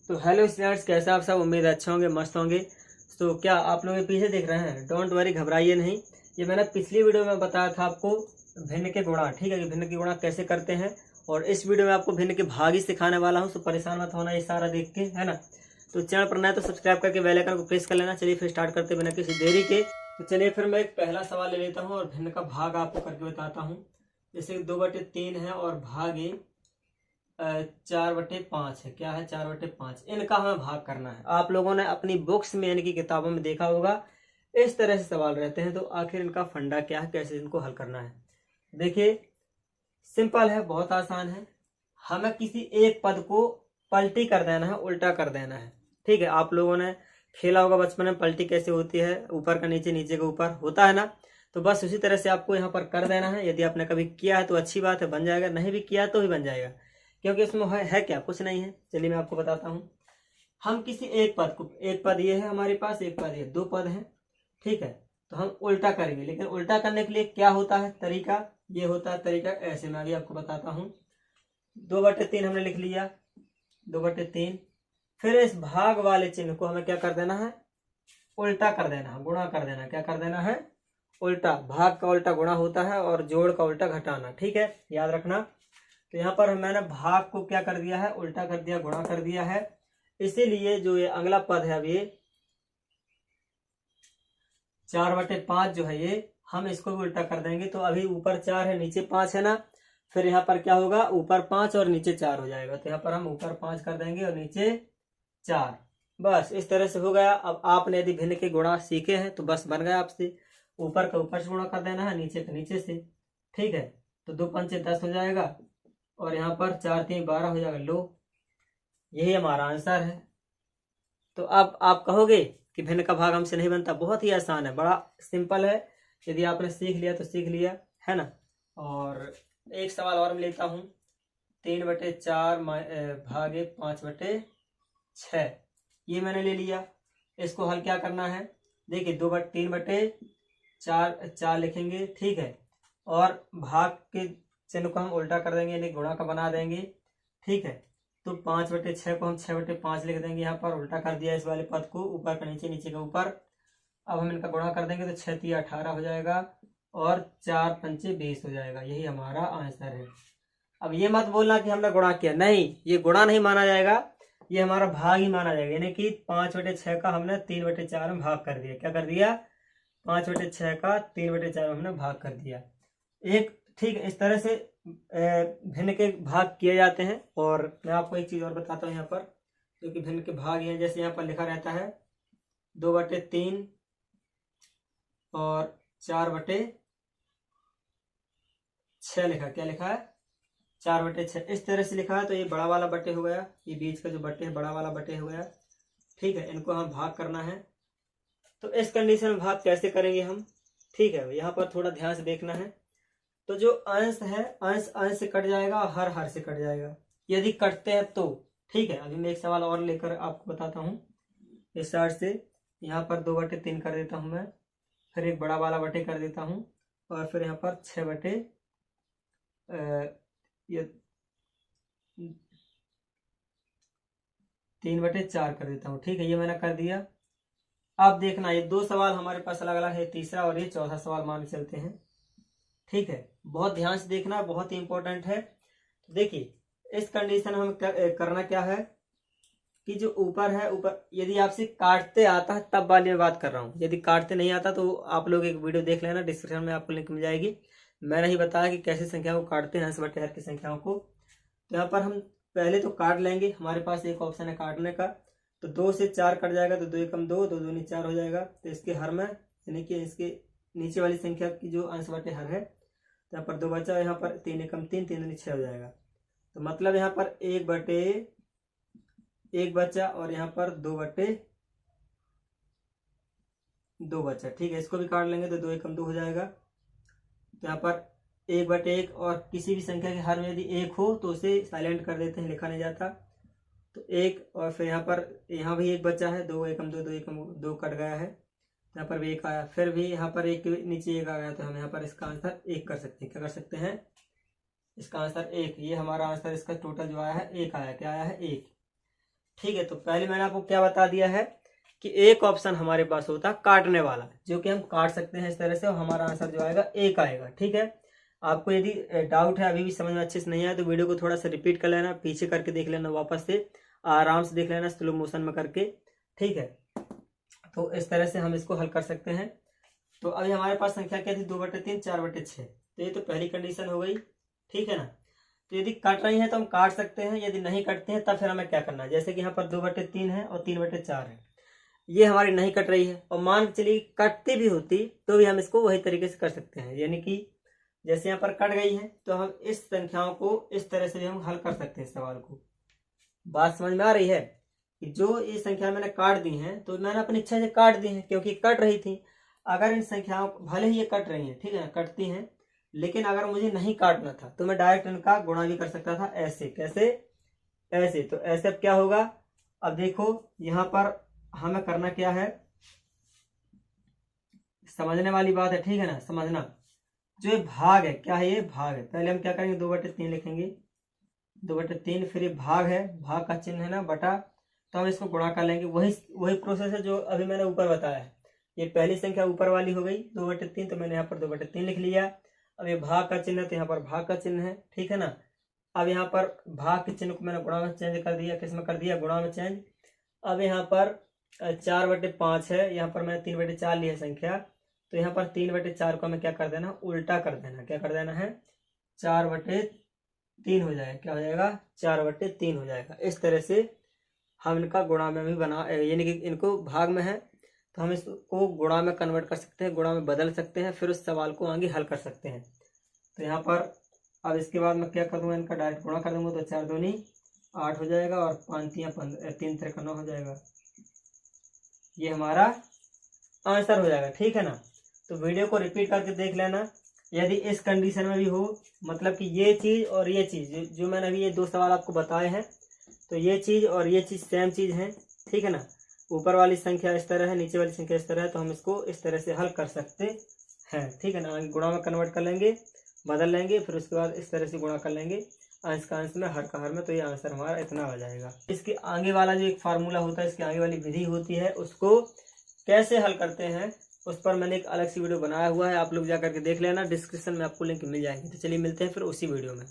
तो hello students, कैसे आप सब? उम्मीद अच्छे होंगे, मस्त होंगे। तो क्या आप लोग पीछे देख रहे हैं? डोंट वरी, घबराइए नहीं। ये मैंने पिछली वीडियो में बताया था आपको भिन्न के गुणा, ठीक है, कि भिन्न के गुणा कैसे करते हैं। और इस वीडियो में आपको भिन्न के भाग ही सिखाने वाला हूँ, तो परेशान मत होना ये सारा देख के, है ना। तो चैनल पर नया तो सब्सक्राइब करके बेल आइकन को प्रेस कर लेना। चलिए फिर स्टार्ट करते बिना किसी देरी के। तो चलिए फिर मैं एक पहला सवाल ले लेता हूँ और भिन्न का भाग आपको करके बताता हूँ। जैसे 2/3 है और भागे 4/5 है। क्या है? 4/5। इनका हमें भाग करना है। आप लोगों ने अपनी बुक्स में यानी कि किताबों में देखा होगा, इस तरह से सवाल रहते हैं। तो आखिर इनका फंडा क्या है, कैसे इनको हल करना है? देखिए, सिंपल है, बहुत आसान है। हमें किसी एक पद को पलटी कर देना है, उल्टा कर देना है। ठीक है, आप लोगों ने खेला होगा बचपन में, पलटी कैसे होती है, ऊपर का नीचे, नीचे का ऊपर होता है ना। तो बस उसी तरह से आपको यहाँ पर कर देना है। यदि आपने कभी किया है तो अच्छी बात है, बन जाएगा। नहीं भी किया तो भी बन जाएगा, क्योंकि इसमें है क्या, कुछ नहीं है। चलिए मैं आपको बताता हूँ। हम किसी एक पद को, एक पद ये है हमारे पास, एक पद ये, दो पद हैं, ठीक है। तो हम उल्टा करेंगे, लेकिन उल्टा करने के लिए क्या होता है तरीका? ये होता है तरीका ऐसे, मैं अभी आपको बताता हूँ। 2/3 हमने लिख लिया, 2/3। फिर इस भाग वाले चिन्ह को हमें क्या कर देना है? उल्टा कर देना है, गुणा कर देना। क्या कर देना है? उल्टा। भाग का उल्टा गुणा होता है और जोड़ का उल्टा घटाना, ठीक है, याद रखना। तो यहाँ पर मैंने भाग को क्या कर दिया है? उल्टा कर दिया, गुणा कर दिया है। इसीलिए जो ये अगला पद है, अब ये 4/5 जो है, ये हम इसको भी उल्टा कर देंगे। तो अभी ऊपर 4 है, नीचे 5 है ना। फिर यहाँ पर क्या होगा? ऊपर 5 और नीचे 4 हो जाएगा। तो यहाँ पर हम ऊपर 5 कर देंगे और नीचे 4। बस इस तरह से हो गया। अब आपने यदि भिन्न के गुणा सीखे हैं तो बस बन गया आपसे। ऊपर का ऊपर से गुणा कर देना है, नीचे का नीचे से, ठीक है। तो 2×5 = 10 हो जाएगा और यहाँ पर 4×3 = 12 हो जाएगा। लो, यही हमारा आंसर है। तो अब आप कहोगे कि भिन्न का भाग हमसे नहीं बनता। बहुत ही आसान है, बड़ा सिंपल है। यदि आपने सीख लिया तो सीख लिया, है ना। और एक सवाल और मैं लेता हूँ। 3/4 भागे 5/6, ये मैंने ले लिया। इसको हल क्या करना है? देखिए, 3/4 लिखेंगे, ठीक है। और भाग के चिन्ह को हम उल्टा कर देंगे, यानी गुणा का बना देंगे, ठीक है। तो 5/6 को हम 6/5 लिख देंगे। यहाँ पर उल्टा कर दिया इस वाले पद को, ऊपर का नीचे, नीचे का ऊपर। अब हम इनका गुणा कर देंगे तो 6×3 = 18 हो जाएगा और 4×5 = 20 हो जाएगा। यही हमारा आंसर है। अब ये मत बोलना कि हमने गुणा किया, नहीं, ये गुणा नहीं माना जाएगा, ये हमारा भाग ही माना जाएगा। यानी कि 5/6 का हमने 3/4 में भाग कर दिया। क्या कर दिया? 5/6 का 3/4 में हमने भाग कर दिया। एक, ठीक है, इस तरह से भिन्न के भाग किए जाते हैं। और मैं आपको एक चीज और बताता हूँ यहाँ पर, जो कि भिन्न के भाग हैं। जैसे यहाँ पर लिखा रहता है 2/3 और 4/6 लिखा। क्या लिखा है? 4/6। इस तरह से लिखा है। तो ये बड़ा वाला बटे हो गया, ये बीच का जो बटे है बड़ा वाला बटे हो गया, ठीक है। इनको हम भाग करना है। तो इस कंडीशन में भाग कैसे करेंगे हम? ठीक है, यहाँ पर थोड़ा ध्यान से देखना है। तो जो अंश है, अंश अंश से कट जाएगा और हर हर से कट जाएगा, यदि कटते हैं तो, ठीक है। अभी मैं एक सवाल और लेकर आपको बताता हूँ इस साइड से। यहाँ पर 2/3 कर देता हूँ मैं, फिर एक बड़ा वाला बटे कर देता हूँ, और फिर यहाँ पर 3/4 कर देता हूँ, ठीक है। ये मैंने कर दिया। अब देखना, ये दो सवाल हमारे पास अलग अलग है, तीसरा और ये चौथा सवाल मान के चलते हैं, ठीक है। बहुत ध्यान से देखना, बहुत ही इंपॉर्टेंट है। देखिए, इस कंडीशन में हम करना क्या है कि जो ऊपर है, ऊपर यदि आपसे काटते आता है तब वाली मैं बात कर रहा हूँ। यदि काटते नहीं आता तो आप लोग एक वीडियो देख लेना, डिस्क्रिप्शन में आपको लिंक मिल जाएगी। मैंने ही बताया कि कैसे संख्या को काटते हैं, अंश बटे हर की संख्याओं को। तो यहाँ पर हम पहले तो काट लेंगे। हमारे पास एक ऑप्शन है काटने का। तो 2 से 4 कट जाएगा, तो 2 × 2, 2 दूनी 4 हो जाएगा। तो इसके हर में, यानी कि इसके नीचे वाली संख्या की जो अंश बटे हर है, तो यहाँ पर 2 बचा, यहाँ पर 3 × 3, 3 दूनी 6 हो जाएगा। तो मतलब यहाँ पर 1/1 बचा और यहाँ पर 2/2 बचा, ठीक है। इसको भी काट लेंगे तो 2 × 2 हो जाएगा। तो यहाँ पर 1/1, और किसी भी संख्या के हर में यदि 1 हो तो उसे साइलेंट कर देते हैं, लिखा नहीं जाता। तो 1, और फिर यहाँ पर, यहाँ भी 1 बचा है, 2 × 2, 2 × 2 कट गया है, यहाँ पर भी 1 आया, फिर भी यहाँ पर 1 के नीचे 1 आ गया। तो हम यहाँ पर इसका आंसर 1 कर सकते हैं। क्या कर सकते हैं? इसका आंसर 1। ये हमारा आंसर, इसका टोटल जो आया है 1 आया। क्या आया है? 1। ठीक है, तो पहले मैंने आपको क्या बता दिया है कि एक ऑप्शन हमारे पास होता है काटने वाला, जो कि हम काट सकते हैं इस तरह से, और हमारा आंसर जो आएगा एक आएगा। ठीक है, आपको यदि डाउट है, अभी भी समझ में अच्छे से नहीं आया, तो वीडियो को थोड़ा सा रिपीट कर लेना, पीछे करके देख लेना, वापस से आराम से देख लेना, स्लो मोशन में करके। ठीक है, तो इस तरह से हम इसको हल कर सकते हैं। तो अभी हमारे पास संख्या क्या थी, 2/3 4/6। तो ये तो पहली कंडीशन हो गई। ठीक है ना, तो यदि कट रही है तो हम काट सकते हैं, यदि नहीं कटते हैं तब फिर हमें क्या करना है। जैसे कि यहाँ पर 2/3 है और 3/4 है, ये हमारी नहीं कट रही है, और मान के चलिए कटती भी होती तो भी हम इसको वही तरीके से कर सकते हैं। यानी कि जैसे यहाँ पर कट गई है तो हम इस संख्याओं को इस तरह से भी हम हल कर सकते हैं सवाल को। बात समझ में आ रही है कि जो ये संख्या मैंने काट दी है तो मैंने अपनी इच्छा से काट दी है, क्योंकि कट रही थी। अगर इन संख्याओं भले ही ये कट रही हैं, ठीक है, कटती हैं, लेकिन अगर मुझे नहीं काटना था तो मैं डायरेक्ट इनका गुणा भी कर सकता था। ऐसे कैसे, ऐसे। तो ऐसे अब क्या होगा, अब देखो यहाँ पर हमें करना क्या है, समझने वाली बात है। ठीक है ना, समझना। जो ये भाग है, क्या है, ये भाग है। पहले हम क्या करेंगे, 2/3 लिखेंगे, 2/3, फिर ये भाग है, भाग का चिन्ह है ना बटा, तो हम इसको गुणा कर लेंगे। वही प्रोसेस है जो अभी मैंने ऊपर बताया है। ये पहली संख्या ऊपर वाली हो गई 2/3, तो मैंने यहाँ पर 2/3 लिख लिया। अब ये भाग का चिन्ह है तो यहाँ पर भाग का चिन्ह है। ठीक है ना, अब यहाँ पर भाग के चिन्ह को मैंने गुणा में चेंज कर दिया। किस में कर दिया, गुणा में चेंज। अब यहाँ पर 4/5 है, यहाँ पर मैंने 3/4 ली है संख्या, तो यहाँ पर 3/4 को हमें क्या कर देना, उल्टा कर देना। क्या कर देना है, 4/3 हो जाएगा। क्या हो जाएगा, 4/3 हो जाएगा। इस तरह से हम इनका गुणा में भी बना, यानी कि इनको भाग में है तो हम इसको गुणा में कन्वर्ट कर सकते हैं, गुणा में बदल सकते हैं, फिर उस सवाल को आगे हल कर सकते हैं। तो यहाँ पर अब इसके बाद मैं क्या कर दूंगा, इनका डायरेक्ट गुणा कर दूंगा, तो 4 दूनी 8 हो जाएगा, और 5 3 15, 3 3 9 हो जाएगा। ये हमारा आंसर हो जाएगा। ठीक है ना, तो वीडियो को रिपीट करके देख लेना। यदि इस कंडीशन में भी हो, मतलब कि ये चीज़ और ये चीज़ जो मैंने अभी ये दो सवाल आपको बताए हैं, तो ये चीज़ और ये चीज़ सेम चीज़ है। ठीक है ना, ऊपर वाली संख्या इस तरह है, नीचे वाली संख्या इस तरह है, तो हम इसको इस तरह से हल कर सकते हैं। ठीक है ना, गुणा में कन्वर्ट कर लेंगे, बदल लेंगे, फिर उसके बाद इस तरह से गुणा कर लेंगे, अंश का अंश में, हर का हर में, तो ये आंसर हमारा इतना आ जाएगा। इसके आगे वाला जो एक फार्मूला होता है, इसके आगे वाली विधि होती है, उसको कैसे हल करते हैं उस पर मैंने एक अलग सी वीडियो बनाया हुआ है, आप लोग जा करके देख लेना, डिस्क्रिप्शन में आपको लिंक मिल जाएगी। तो चलिए मिलते हैं फिर उसी वीडियो में।